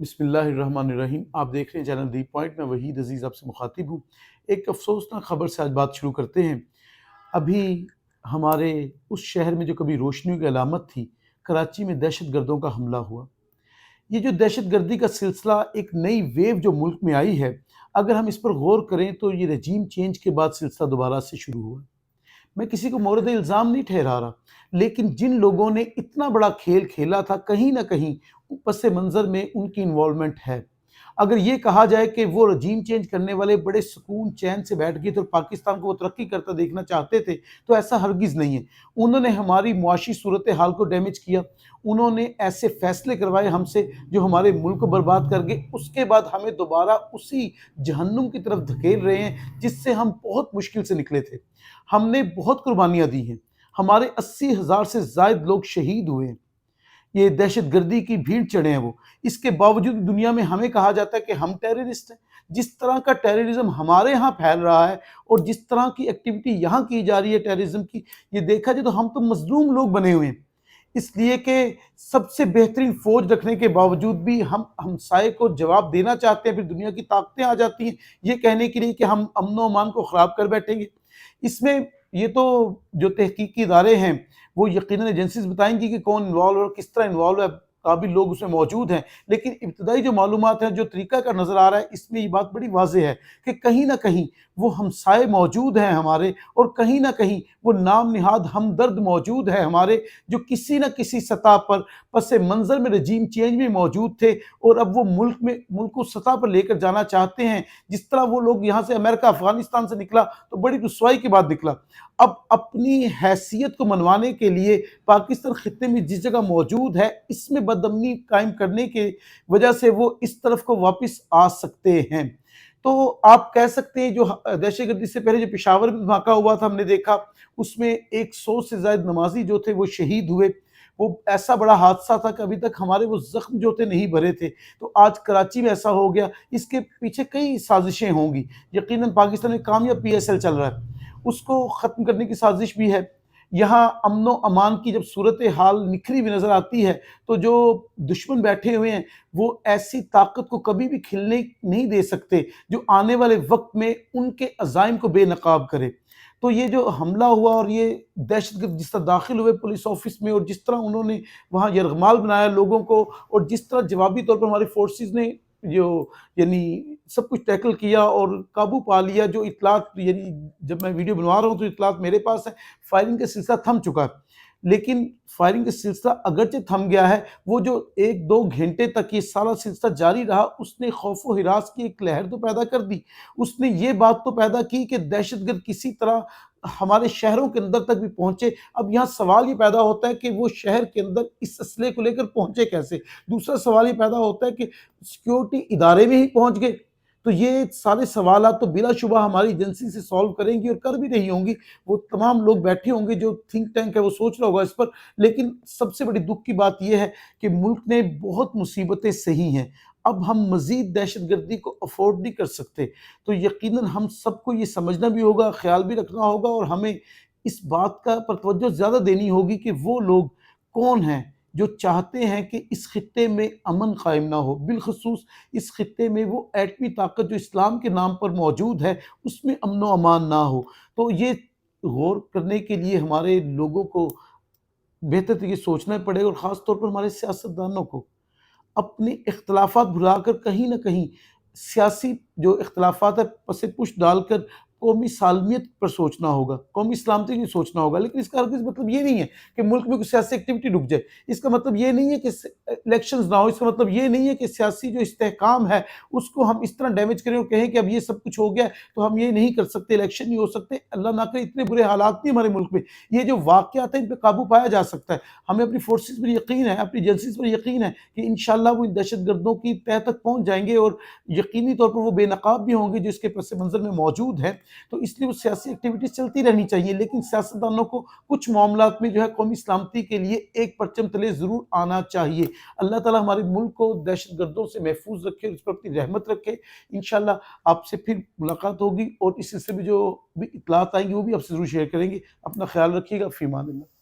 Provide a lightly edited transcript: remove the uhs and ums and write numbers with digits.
بسم اللہ الرحمن الرحیم۔ آپ دیکھ رہے ہیں چینل دی پوائنٹ، میں وحید عزیز آپ سے مخاطب ہوں۔ ایک افسوسناک خبر سے آج بات شروع کرتے ہیں۔ ابھی ہمارے اس شہر میں جو کبھی روشنیوں کی علامت تھی، کراچی میں دہشت گردوں کا حملہ ہوا۔ یہ جو دہشت گردی کا سلسلہ ایک نئی ویو جو ملک میں آئی ہے، اگر ہم اس پر غور کریں تو یہ رجیم چینج کے بعد سلسلہ دوبارہ سے شروع ہوا۔ میں کسی کو مورد الزام نہیں ٹھہرا رہا، لیکن جن لوگوں نے اتنا بڑا کھیل کھیلا تھا، کہیں نہ کہیں پس منظر میں ان کی انوالومنٹ ہے۔ اگر یہ کہا جائے کہ وہ رجیم چینج کرنے والے بڑے سکون چین سے بیٹھ گئے تو پاکستان کو وہ ترقی کرتا دیکھنا چاہتے تھے، تو ایسا ہرگز نہیں ہے۔ انہوں نے ہماری معاشی صورتحال کو ڈیمیج کیا، انہوں نے ایسے فیصلے کروائے ہم سے جو ہمارے ملک کو برباد کر گئے، اس کے بعد ہمیں دوبارہ اسی جہنم کی طرف دھکیل رہے ہیں جس سے ہم بہت مشکل سے نکلے تھے۔ ہم نے بہت قربانیاں دی ہیں، ہمارے 80,000 سے زائد لوگ شہید ہوئے ہیں، یہ دہشت گردی کی بھیڑ چڑھے ہیں وہ۔ اس کے باوجود دنیا میں ہمیں کہا جاتا ہے کہ ہم ٹیررسٹ ہیں۔ جس طرح کا ٹیررزم ہمارے ہاں پھیل رہا ہے اور جس طرح کی ایکٹیویٹی یہاں کی جا رہی ہے ٹیررزم کی، یہ دیکھا جائے تو ہم تو مظلوم لوگ بنے ہوئے ہیں، اس لیے کہ سب سے بہترین فوج رکھنے کے باوجود بھی ہم ہمسائے کو جواب دینا چاہتے ہیں، پھر دنیا کی طاقتیں آ جاتی ہیں یہ کہنے کے لیے کہ ہم امن و امان کو خراب کر بیٹھیں گے۔ اس میں یہ تو جو تحقیقی ادارے ہیں وہ یقیناً ایجنسیز بتائیں گی کہ کون انوالو ہے اور کس طرح انوالو ہے، قابل لوگ اس میں موجود ہیں، لیکن ابتدائی جو معلومات ہیں، جو طریقہ کا نظر آ رہا ہے، اس میں یہ بات بڑی واضح ہے کہ کہیں نہ کہیں وہ ہمسائے موجود ہیں ہمارے، اور کہیں نہ کہیں وہ نام نہاد ہمدرد موجود ہے ہمارے، جو کسی نہ کسی سطح پر پس منظر میں رجیم چینج میں موجود تھے اور اب وہ ملک کو سطح پر لے کر جانا چاہتے ہیں۔ جس طرح وہ لوگ یہاں سے امریکہ افغانستان سے نکلا تو بڑی رسوائی کے بعد نکلا، اب اپنی حیثیت کو منوانے کے لیے پاکستان خطے میں جس جگہ موجود ہے اس میں بدامنی قائم کرنے کی وجہ سے وہ اس طرف کو واپس آ سکتے ہیں۔ تو آپ کہہ سکتے ہیں جو دہشت گردی سے پہلے جو پشاور میں دھماکہ ہوا تھا، ہم نے دیکھا اس میں 100 سے زائد نمازی جو تھے وہ شہید ہوئے، وہ ایسا بڑا حادثہ تھا کہ ابھی تک ہمارے وہ زخم جو تھے نہیں بھرے تھے، تو آج کراچی میں ایسا ہو گیا۔ اس کے پیچھے کئی سازشیں ہوں گی، یقیناً پاکستان میں کامیاب پی ایس ایل چل رہا ہے، اس کو ختم کرنے کی سازش بھی ہے۔ یہاں امن و امان کی جب صورتحال نکھری ہوئی نظر آتی ہے تو جو دشمن بیٹھے ہوئے ہیں وہ ایسی طاقت کو کبھی بھی کھلنے نہیں دے سکتے جو آنے والے وقت میں ان کے عزائم کو بے نقاب کرے۔ تو یہ جو حملہ ہوا اور یہ دہشت گرد جس طرح داخل ہوئے پولیس آفس میں اور جس طرح انہوں نے وہاں یرغمال بنایا لوگوں کو، اور جس طرح جوابی طور پر ہماری فورسز نے جو یعنی سب کچھ ٹیکل کیا اور قابو پا لیا، جو اطلاعات یعنی جب میں ویڈیو بنوا رہا ہوں تو اطلاعات میرے پاس ہے، فائرنگ کا سلسلہ تھم چکا ہے، لیکن فائرنگ کا سلسلہ اگرچہ تھم گیا ہے، وہ جو 1-2 گھنٹے تک یہ سارا سلسلہ جاری رہا، اس نے خوف و ہراس کی ایک لہر تو پیدا کر دی، اس نے یہ بات تو پیدا کی کہ دہشت گرد کسی طرح ہمارے شہروں کے اندر تک بھی پہنچے۔ اب یہاں سوال یہ پیدا ہوتا ہے کہ وہ شہر کے اندر اس اسلحے کو لے کر پہنچے کیسے؟ دوسرا سوال یہ پیدا ہوتا ہے کہ سیکیورٹی ادارے میں ہی پہنچ گئے، تو یہ سارے سوالات تو بلا شبہ ہماری ایجنسی سے سالو کریں گی اور کر بھی رہی ہوں گی، وہ تمام لوگ بیٹھے ہوں گے جو تھنک ٹینک ہے وہ سوچ رہا ہوگا اس پر، لیکن سب سے بڑی دکھ کی بات یہ ہے کہ ملک نے بہت مصیبتیں سہی ہیں، اب ہم مزید دہشت گردی کو افورڈ نہیں کر سکتے، تو یقیناً ہم سب کو یہ سمجھنا بھی ہوگا، خیال بھی رکھنا ہوگا، اور ہمیں اس بات کا پر توجہ زیادہ دینی ہوگی کہ وہ لوگ کون ہیں جو چاہتے ہیں کہ اس خطے میں امن قائم نہ ہو، بالخصوص اس خطے میں وہ ایٹمی طاقت جو اسلام کے نام پر موجود ہے اس میں امن و امان نہ ہو۔ تو یہ غور کرنے کے لیے ہمارے لوگوں کو بہتر طریقے سے سوچنا پڑے گا، اور خاص طور پر ہمارے سیاستدانوں کو اپنے اختلافات بھلا کر کہیں نہ کہیں سیاسی جو اختلافات ہے پس پش ڈال کر قومی سالمیت پر سوچنا ہوگا، قومی سلامتی کی سوچنا ہوگا، لیکن اس کا ہرگز مطلب یہ نہیں ہے کہ ملک میں کوئی سیاسی ایکٹیویٹی رک جائے، اس کا مطلب یہ نہیں ہے کہ الیکشنز نہ ہو، اس کا مطلب یہ نہیں ہے کہ سیاسی جو استحکام ہے اس کو ہم اس طرح ڈیمیج کریں اور کہیں کہ اب یہ سب کچھ ہو گیا تو ہم یہ نہیں کر سکتے، الیکشن نہیں ہو سکتے، اللہ نہ کرے اتنے برے حالات نہیں ہمارے ملک میں، یہ جو واقعات ہیں ان پہ قابو پایا جا سکتا ہے، ہمیں اپنی فورسز پر یقین ہے، اپنی ایجنسیز پر یقین ہے کہ انشاءاللہ وہ ان دہشت گردوں کی تہہ تک پہنچ جائیں گے اور یقینی طور پر وہ بے نقاب بھی ہوں گے جو اس کے پس منظر میں موجود ہیں، تو اس لیے وہ سیاسی ایکٹیویٹیز چلتی رہنی چاہیے، لیکن سیاستدانوں کو کچھ معاملات میں جو ہے قومی سلامتی کے لیے ایک پرچم تلے ضرور آنا چاہیے۔ اللہ تعالی ہمارے ملک کو دہشت گردوں سے محفوظ رکھے اور اس پر اپنی رحمت رکھے۔ انشاءاللہ آپ سے پھر ملاقات ہوگی اور اس سلسلے میں جو بھی اطلاعات آئیں گی وہ بھی آپ سے ضرور شیئر کریں گے۔ اپنا خیال رکھیے گا، فی امان اللہ۔